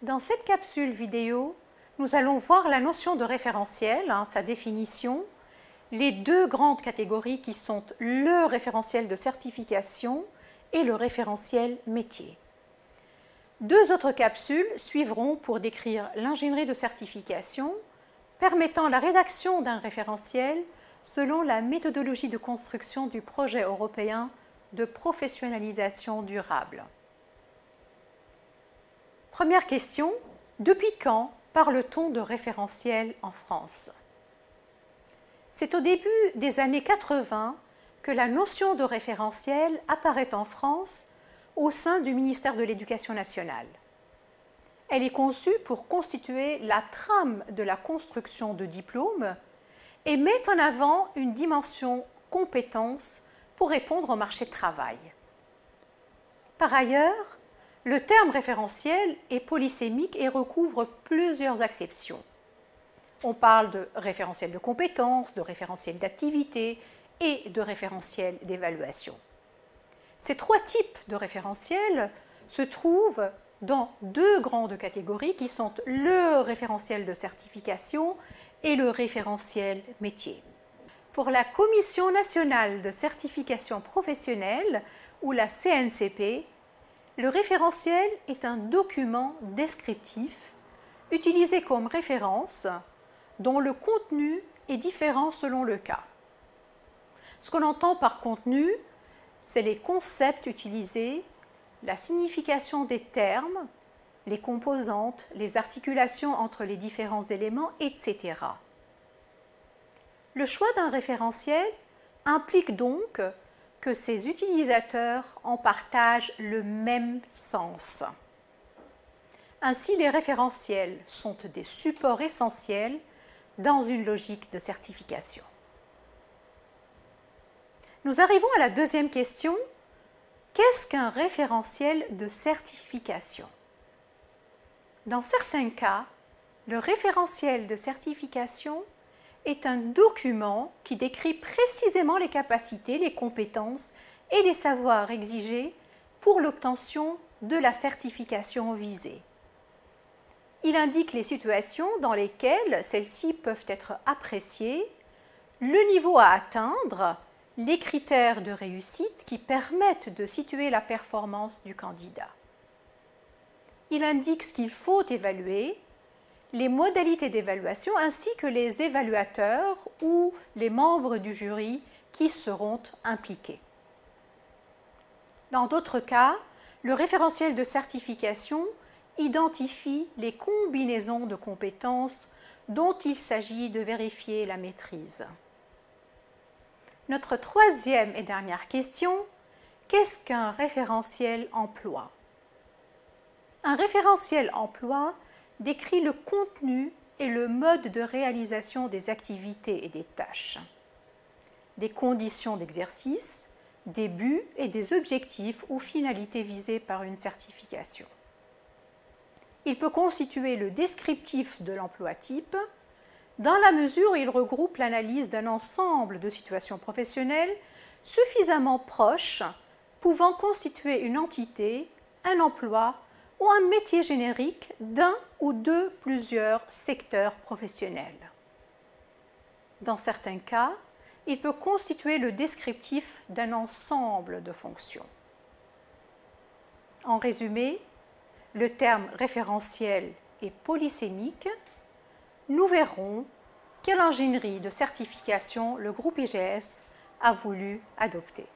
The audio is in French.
Dans cette capsule vidéo, nous allons voir la notion de référentiel, sa définition, les deux grandes catégories qui sont le référentiel de certification et le référentiel métier. Deux autres capsules suivront pour décrire l'ingénierie de certification, permettant la rédaction d'un référentiel selon la méthodologie de construction du projet européen de professionnalisation durable. Première question, depuis quand parle-t-on de référentiel en France? C'est au début des années 80 que la notion de référentiel apparaît en France au sein du ministère de l'Éducation nationale. Elle est conçue pour constituer la trame de la construction de diplômes et met en avant une dimension compétence pour répondre au marché de travail. Par ailleurs, le terme référentiel est polysémique et recouvre plusieurs acceptions. On parle de référentiel de compétences, de référentiel d'activité et de référentiel d'évaluation. Ces trois types de référentiels se trouvent dans deux grandes catégories qui sont le référentiel de certification et le référentiel métier. Pour la Commission nationale de certification professionnelle, ou la CNCP, le référentiel est un document descriptif utilisé comme référence dont le contenu est différent selon le cas. Ce qu'on entend par contenu, c'est les concepts utilisés, la signification des termes, les composantes, les articulations entre les différents éléments, etc. Le choix d'un référentiel implique donc que ses utilisateurs en partagent le même sens. Ainsi, les référentiels sont des supports essentiels dans une logique de certification. Nous arrivons à la deuxième question. Qu'est-ce qu'un référentiel de certification? Dans certains cas, le référentiel de certification est un document qui décrit précisément les capacités, les compétences et les savoirs exigés pour l'obtention de la certification visée. Il indique les situations dans lesquelles celles-ci peuvent être appréciées, le niveau à atteindre, les critères de réussite qui permettent de situer la performance du candidat. Il indique ce qu'il faut évaluer, les modalités d'évaluation ainsi que les évaluateurs ou les membres du jury qui seront impliqués. Dans d'autres cas, le référentiel de certification identifie les combinaisons de compétences dont il s'agit de vérifier la maîtrise. Notre troisième et dernière question, qu'est-ce qu'un référentiel emploi? Un référentiel emploi décrit le contenu et le mode de réalisation des activités et des tâches, des conditions d'exercice, des buts et des objectifs ou finalités visées par une certification. Il peut constituer le descriptif de l'emploi type, dans la mesure où il regroupe l'analyse d'un ensemble de situations professionnelles suffisamment proches, pouvant constituer une entité, un emploi ou un métier générique d'un ou de plusieurs secteurs professionnels. Dans certains cas, il peut constituer le descriptif d'un ensemble de fonctions. En résumé, le terme référentiel est polysémique. Nous verrons quelle ingénierie de certification le groupe IGS a voulu adopter.